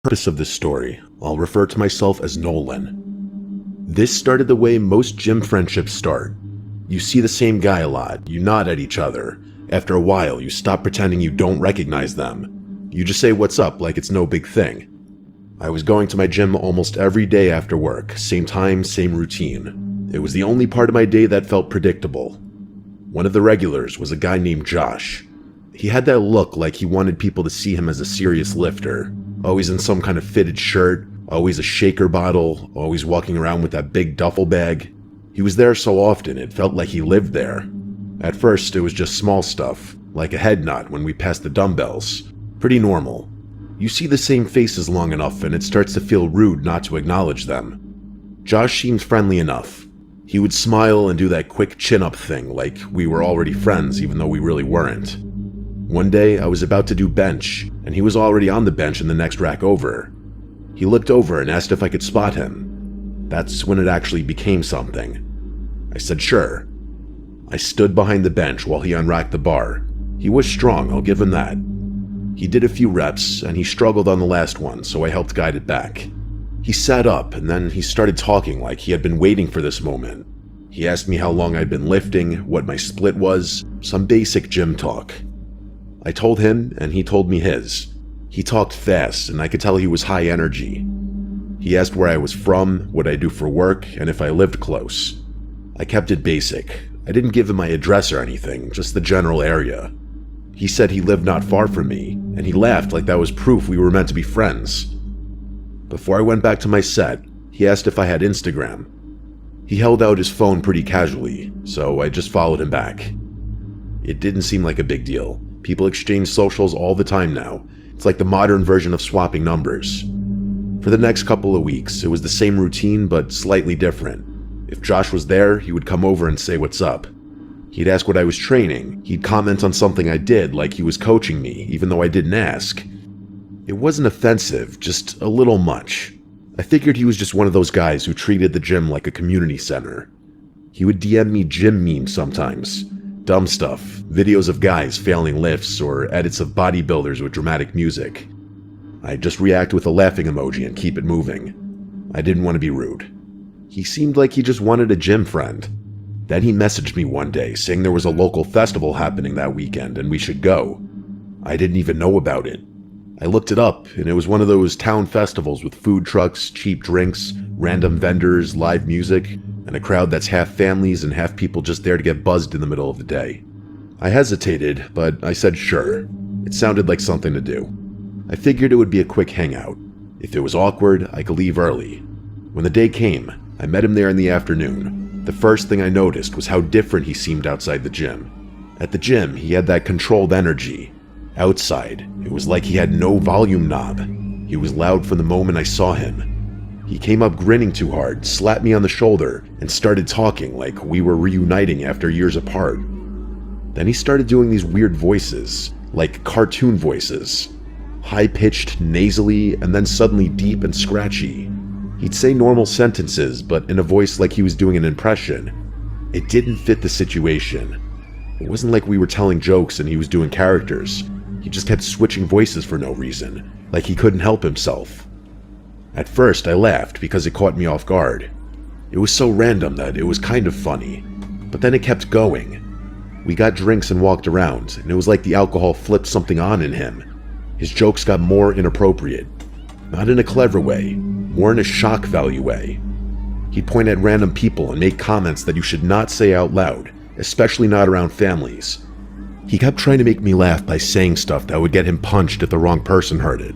purpose of this story, I'll refer to myself as Nolan. This started the way most gym friendships start. You see the same guy a lot, you nod at each other. After a while, you stop pretending you don't recognize them. You just say what's up like it's no big thing. I was going to my gym almost every day after work, same time, same routine. It was the only part of my day that felt predictable. One of the regulars was a guy named Josh. He had that look like he wanted people to see him as a serious lifter. Always in some kind of fitted shirt, always a shaker bottle, always walking around with that big duffel bag. He was there so often it felt like he lived there. At first it was just small stuff, like a head nod when we passed the dumbbells. Pretty normal. You see the same faces long enough and it starts to feel rude not to acknowledge them. Josh seemed friendly enough. He would smile and do that quick chin-up thing like we were already friends even though we really weren't. One day, I was about to do bench, and he was already on the bench in the next rack over. He looked over and asked if I could spot him. That's when it actually became something. I said sure. I stood behind the bench while he unracked the bar. He was strong, I'll give him that. He did a few reps, and he struggled on the last one, so I helped guide it back. He sat up, and then he started talking like he had been waiting for this moment. He asked me how long I'd been lifting, what my split was, some basic gym talk. I told him, and he told me his. He talked fast, and I could tell he was high energy. He asked where I was from, what I do for work, and if I lived close. I kept it basic. I didn't give him my address or anything, just the general area. He said he lived not far from me, and he laughed like that was proof we were meant to be friends. Before I went back to my set, he asked if I had Instagram. He held out his phone pretty casually, so I just followed him back. It didn't seem like a big deal. People exchange socials all the time now. It's like the modern version of swapping numbers. For the next couple of weeks, it was the same routine but slightly different. If Josh was there, he would come over and say what's up. He'd ask what I was training. He'd comment on something I did like he was coaching me, even though I didn't ask. It wasn't offensive, just a little much. I figured he was just one of those guys who treated the gym like a community center. He would DM me gym memes sometimes. Dumb stuff, videos of guys failing lifts, or edits of bodybuilders with dramatic music. I'd just react with a laughing emoji and keep it moving. I didn't want to be rude. He seemed like he just wanted a gym friend. Then he messaged me one day saying there was a local festival happening that weekend and we should go. I didn't even know about it. I looked it up, and it was one of those town festivals with food trucks, cheap drinks, random vendors, live music, and a crowd that's half families and half people just there to get buzzed in the middle of the day. I hesitated, but I said sure. It sounded like something to do. I figured it would be a quick hangout. If it was awkward, I could leave early. When the day came, I met him there in the afternoon. The first thing I noticed was how different he seemed outside the gym. At the gym, he had that controlled energy. Outside, it was like he had no volume knob. He was loud from the moment I saw him. He came up grinning too hard, slapped me on the shoulder, and started talking like we were reuniting after years apart. Then he started doing these weird voices, like cartoon voices. High-pitched, nasally, and then suddenly deep and scratchy. He'd say normal sentences, but in a voice like he was doing an impression. It didn't fit the situation. It wasn't like we were telling jokes and he was doing characters. He just kept switching voices for no reason, like he couldn't help himself. At first, I laughed because it caught me off guard. It was so random that it was kind of funny, but then it kept going. We got drinks and walked around, and it was like the alcohol flipped something on in him. His jokes got more inappropriate. Not in a clever way, more in a shock value way. He'd point at random people and make comments that you should not say out loud, especially not around families. He kept trying to make me laugh by saying stuff that would get him punched if the wrong person heard it.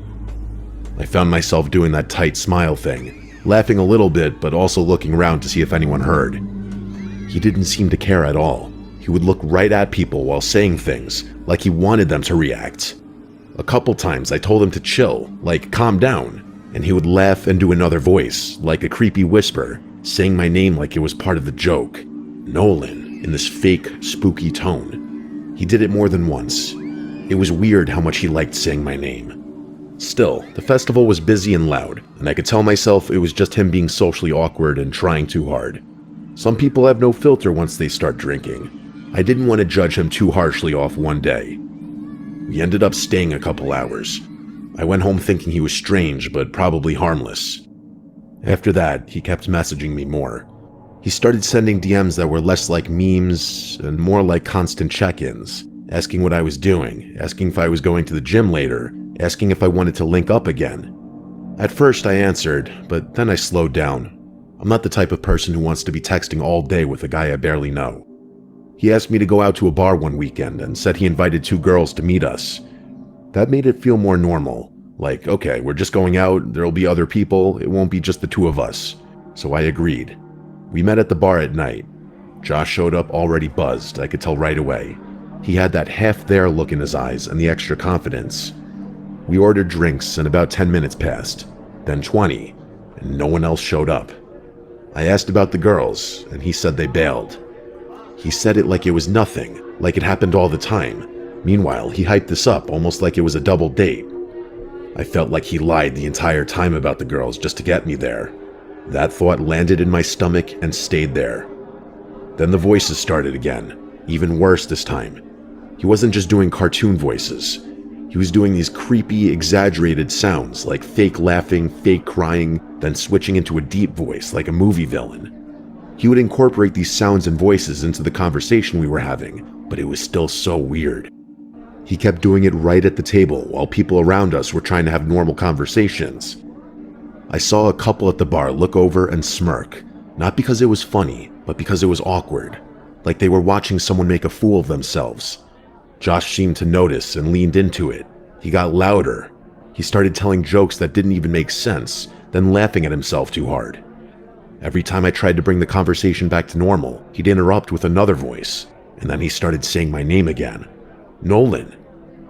I found myself doing that tight smile thing, laughing a little bit but also looking around to see if anyone heard. He didn't seem to care at all. He would look right at people while saying things, like he wanted them to react. A couple times I told him to chill, like calm down, and he would laugh and do another voice, like a creepy whisper, saying my name like it was part of the joke. Nolan, in this fake, spooky tone. He did it more than once. It was weird how much he liked saying my name. Still, the festival was busy and loud, and I could tell myself it was just him being socially awkward and trying too hard. Some people have no filter once they start drinking. I didn't want to judge him too harshly off one day. We ended up staying a couple hours. I went home thinking he was strange, but probably harmless. After that, he kept messaging me more. He started sending DMs that were less like memes and more like constant check-ins, asking what I was doing, asking if I was going to the gym later, asking if I wanted to link up again. At first I answered, but then I slowed down. I'm not the type of person who wants to be texting all day with a guy I barely know. He asked me to go out to a bar one weekend and said he invited 2 girls to meet us. That made it feel more normal. Like, okay, we're just going out, there'll be other people, it won't be just the 2 of us. So I agreed. We met at the bar at night. Josh showed up already buzzed, I could tell right away. He had that half-there look in his eyes and the extra confidence. We ordered drinks and about 10 minutes passed, then 20, and no one else showed up. I asked about the girls, and he said they bailed. He said it like it was nothing, like it happened all the time. Meanwhile, he hyped this up almost like it was a double date. I felt like he lied the entire time about the girls just to get me there. That thought landed in my stomach and stayed there. Then the voices started again, even worse this time. He wasn't just doing cartoon voices. He was doing these creepy, exaggerated sounds like fake laughing, fake crying, then switching into a deep voice like a movie villain. He would incorporate these sounds and voices into the conversation we were having, but it was still so weird. He kept doing it right at the table while people around us were trying to have normal conversations. I saw a couple at the bar look over and smirk, not because it was funny, but because it was awkward, like they were watching someone make a fool of themselves. Josh seemed to notice and leaned into it. He got louder. He started telling jokes that didn't even make sense, then laughing at himself too hard. Every time I tried to bring the conversation back to normal, he'd interrupt with another voice, and then he started saying my name again. Nolan.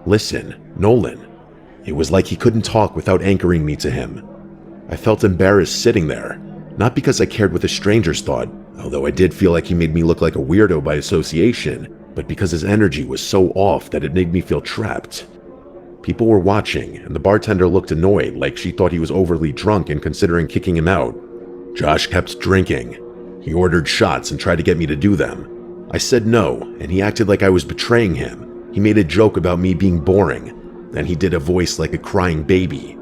Listen, Nolan. It was like he couldn't talk without anchoring me to him. I felt embarrassed sitting there, not because I cared what the strangers thought, although I did feel like he made me look like a weirdo by association, but because his energy was so off that it made me feel trapped. People were watching, and the bartender looked annoyed, like she thought he was overly drunk and considering kicking him out. Josh kept drinking. He ordered shots and tried to get me to do them. I said no, and he acted like I was betraying him. He made a joke about me being boring. Then he did a voice like a crying baby.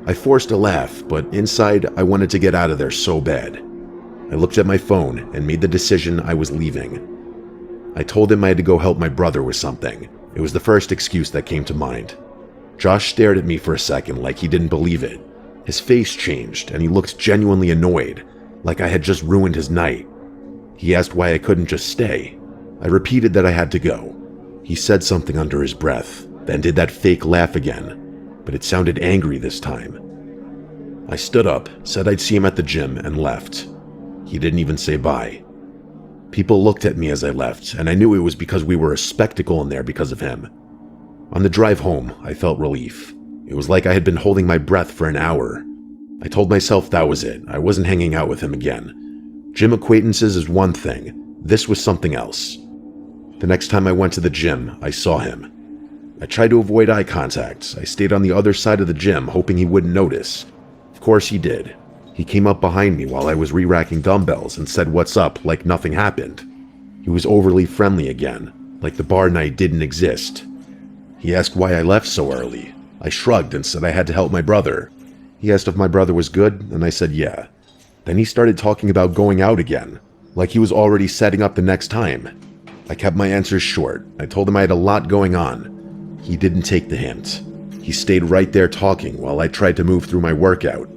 I forced a laugh, but inside I wanted to get out of there so bad. I looked at my phone and made the decision I was leaving. I told him I had to go help my brother with something. It was the first excuse that came to mind. Josh stared at me for a second like he didn't believe it. His face changed and he looked genuinely annoyed, like I had just ruined his night. He asked why I couldn't just stay. I repeated that I had to go. He said something under his breath, then did that fake laugh again, but it sounded angry this time. I stood up, said I'd see him at the gym, and left. He didn't even say bye. People looked at me as I left, and I knew it was because we were a spectacle in there because of him. On the drive home, I felt relief. It was like I had been holding my breath for an hour. I told myself that was it. I wasn't hanging out with him again. Gym acquaintances is one thing. This was something else. The next time I went to the gym, I saw him. I tried to avoid eye contact. I stayed on the other side of the gym, hoping he wouldn't notice. Of course he did. He came up behind me while I was re-racking dumbbells and said what's up like nothing happened. He was overly friendly again, like the bar night didn't exist. He asked why I left so early. I shrugged and said I had to help my brother. He asked if my brother was good, and I said yeah. Then he started talking about going out again, like he was already setting up the next time. I kept my answers short. I told him I had a lot going on. He didn't take the hint. He stayed right there talking while I tried to move through my workout.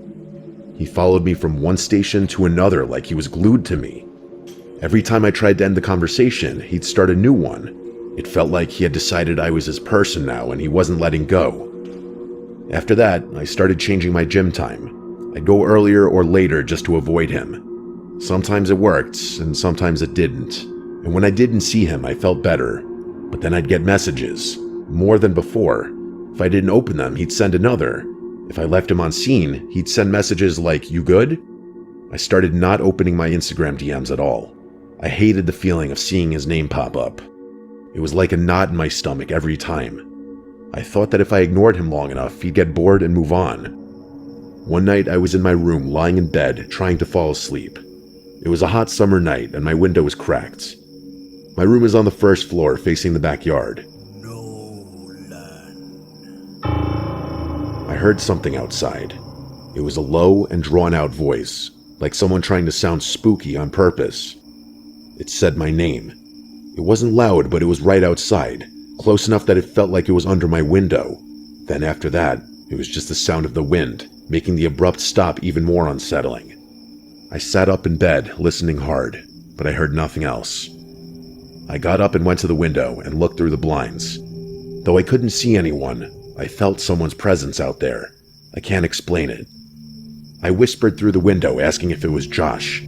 He followed me from one station to another like he was glued to me. Every time I tried to end the conversation, he'd start a new one. It felt like he had decided I was his person now and he wasn't letting go. After that, I started changing my gym time. I'd go earlier or later just to avoid him. Sometimes it worked, and sometimes it didn't. And when I didn't see him, I felt better. But then I'd get messages, more than before. If I didn't open them, he'd send another. If I left him on scene, he'd send messages like, "You good?" I started not opening my Instagram DMs at all. I hated the feeling of seeing his name pop up. It was like a knot in my stomach every time. I thought that if I ignored him long enough, he'd get bored and move on. One night, I was in my room, lying in bed, trying to fall asleep. It was a hot summer night, and my window was cracked. My room is on the first floor, facing the backyard. heard something outside. It was a low and drawn-out voice, like someone trying to sound spooky on purpose. It said my name. It wasn't loud, but it was right outside, close enough that it felt like it was under my window. Then after that, it was just the sound of the wind, making the abrupt stop even more unsettling. I sat up in bed, listening hard, but I heard nothing else. I got up and went to the window and looked through the blinds. Though I couldn't see anyone, I felt someone's presence out there. I can't explain it. I whispered through the window, asking if it was Josh.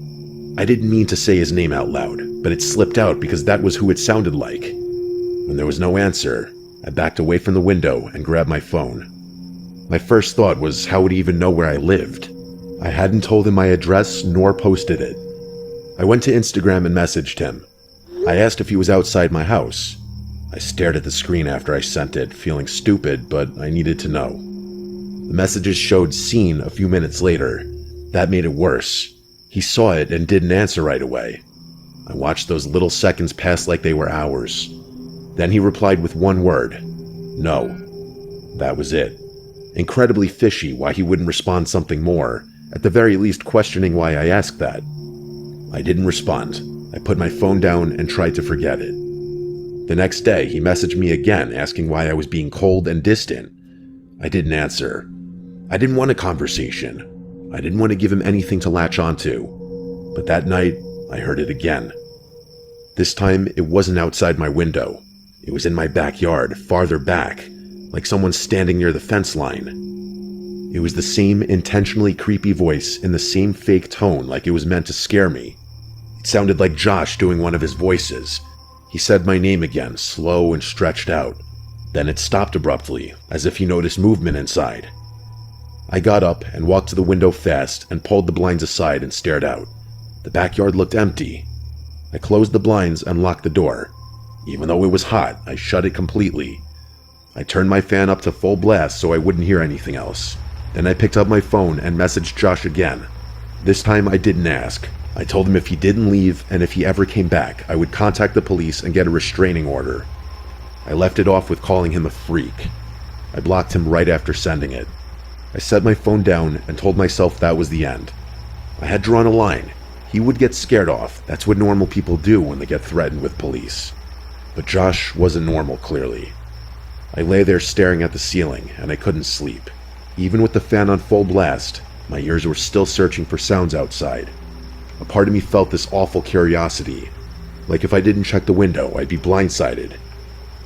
I didn't mean to say his name out loud, but it slipped out because that was who it sounded like. When there was no answer, I backed away from the window and grabbed my phone. My first thought was, how would he even know where I lived? I hadn't told him my address nor posted it. I went to Instagram and messaged him. I asked if he was outside my house. I stared at the screen after I sent it, feeling stupid, but I needed to know. The messages showed seen a few minutes later. That made it worse. He saw it and didn't answer right away. I watched those little seconds pass like they were hours. Then he replied with one word. No. That was it. Incredibly fishy why he wouldn't respond something more, at the very least questioning why I asked that. I didn't respond. I put my phone down and tried to forget it. The next day, he messaged me again asking why I was being cold and distant. I didn't answer. I didn't want a conversation. I didn't want to give him anything to latch onto. But that night, I heard it again. This time, it wasn't outside my window. It was in my backyard, farther back, like someone standing near the fence line. It was the same intentionally creepy voice in the same fake tone, like it was meant to scare me. It sounded like Josh doing one of his voices. He said my name again, slow and stretched out. Then it stopped abruptly, as if he noticed movement inside. I got up and walked to the window fast and pulled the blinds aside and stared out. The backyard looked empty. I closed the blinds and locked the door. Even though it was hot, I shut it completely. I turned my fan up to full blast so I wouldn't hear anything else. Then I picked up my phone and messaged Josh again. This time I didn't ask. I told him if he didn't leave and if he ever came back, I would contact the police and get a restraining order. I left it off with calling him a freak. I blocked him right after sending it. I set my phone down and told myself that was the end. I had drawn a line. He would get scared off. That's what normal people do when they get threatened with police. But Josh wasn't normal, clearly. I lay there staring at the ceiling, and I couldn't sleep. Even with the fan on full blast, my ears were still searching for sounds outside. A part of me felt this awful curiosity, like if I didn't check the window, I'd be blindsided.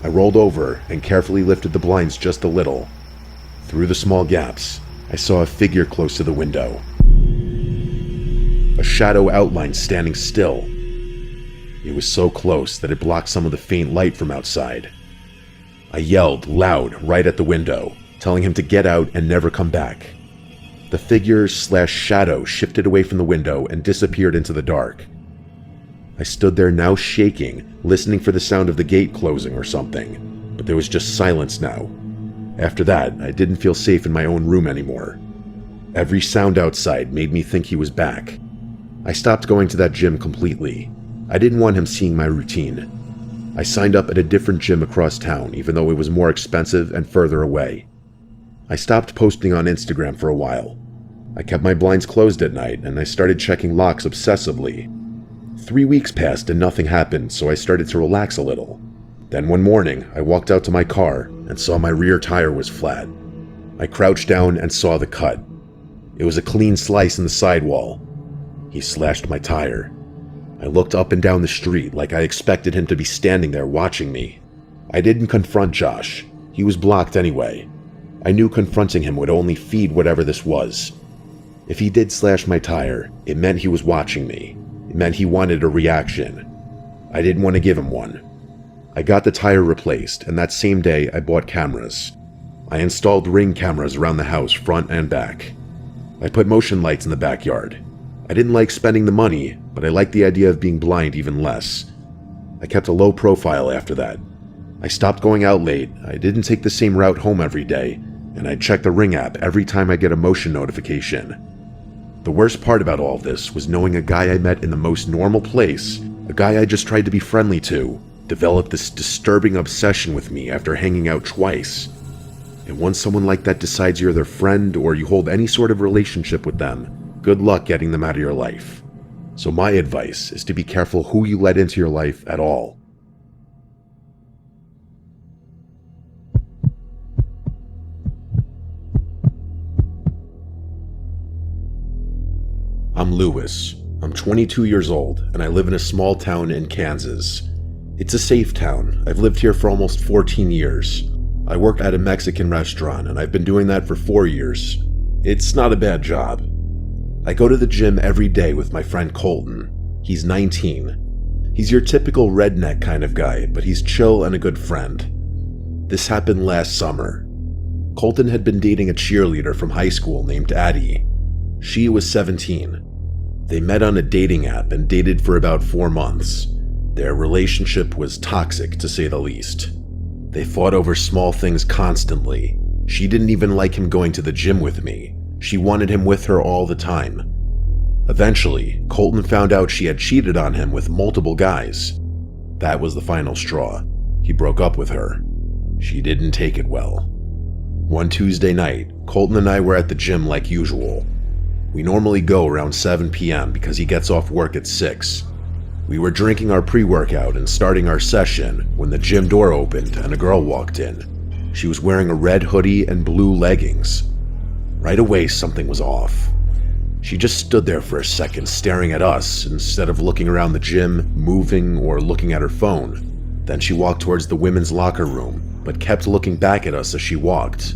I rolled over and carefully lifted the blinds just a little. Through the small gaps, I saw a figure close to the window. A shadow outline standing still. It was so close that it blocked some of the faint light from outside. I yelled loud right at the window, telling him to get out and never come back. The figure/shadow shifted away from the window and disappeared into the dark. I stood there now shaking, listening for the sound of the gate closing or something, but there was just silence now. After that, I didn't feel safe in my own room anymore. Every sound outside made me think he was back. I stopped going to that gym completely. I didn't want him seeing my routine. I signed up at a different gym across town, even though it was more expensive and further away. I stopped posting on Instagram for a while. I kept my blinds closed at night, and I started checking locks obsessively. 3 weeks passed and nothing happened, so I started to relax a little. Then one morning, I walked out to my car and saw my rear tire was flat. I crouched down and saw the cut. It was a clean slice in the sidewall. He slashed my tire. I looked up and down the street like I expected him to be standing there watching me. I didn't confront Josh. He was blocked anyway. I knew confronting him would only feed whatever this was. If he did slash my tire, it meant he was watching me. It meant he wanted a reaction. I didn't want to give him one. I got the tire replaced, and that same day I bought cameras. I installed Ring cameras around the house, front and back. I put motion lights in the backyard. I didn't like spending the money, but I liked the idea of being blind even less. I kept a low profile after that. I stopped going out late, I didn't take the same route home every day, and I'd check the Ring app every time I get a motion notification. The worst part about all this was knowing a guy I met in the most normal place, a guy I just tried to be friendly to, developed this disturbing obsession with me after hanging out twice. And once someone like that decides you're their friend or you hold any sort of relationship with them, good luck getting them out of your life. So my advice is to be careful who you let into your life at all. I'm Lewis. I'm 22 years old, and I live in a small town in Kansas. It's a safe town. I've lived here for almost 14 years. I work at a Mexican restaurant, and I've been doing that for 4 years. It's not a bad job. I go to the gym every day with my friend Colton. He's 19. He's your typical redneck kind of guy, but he's chill and a good friend. This happened last summer. Colton had been dating a cheerleader from high school named Addie. She was 17. They met on a dating app and dated for about 4 months. Their relationship was toxic, to say the least. They fought over small things constantly. She didn't even like him going to the gym with me. She wanted him with her all the time. Eventually, Colton found out she had cheated on him with multiple guys. That was the final straw. He broke up with her. She didn't take it well. One Tuesday night, Colton and I were at the gym like usual. We normally go around 7 p.m. because he gets off work at 6. We were drinking our pre-workout and starting our session when the gym door opened and a girl walked in. She was wearing a red hoodie and blue leggings. Right away, something was off. She just stood there for a second staring at us instead of looking around the gym, moving, or looking at her phone. Then she walked towards the women's locker room, but kept looking back at us as she walked.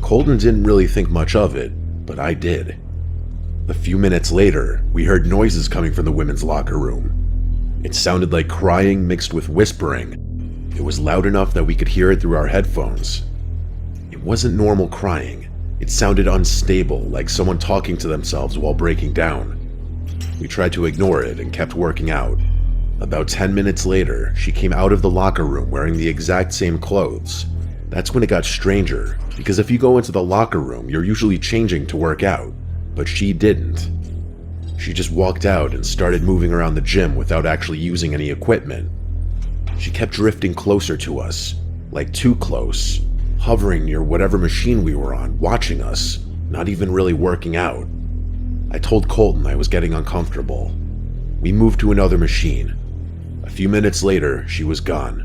Colton didn't really think much of it, but I did. A few minutes later, we heard noises coming from the women's locker room. It sounded like crying mixed with whispering. It was loud enough that we could hear it through our headphones. It wasn't normal crying. It sounded unstable, like someone talking to themselves while breaking down. We tried to ignore it and kept working out. About 10 minutes later, she came out of the locker room wearing the exact same clothes. That's when it got stranger, because if you go into the locker room, you're usually changing to work out. But she didn't. She just walked out and started moving around the gym without actually using any equipment. She kept drifting closer to us, like too close, hovering near whatever machine we were on, watching us, not even really working out. I told Colton I was getting uncomfortable. We moved to another machine. A few minutes later, she was gone.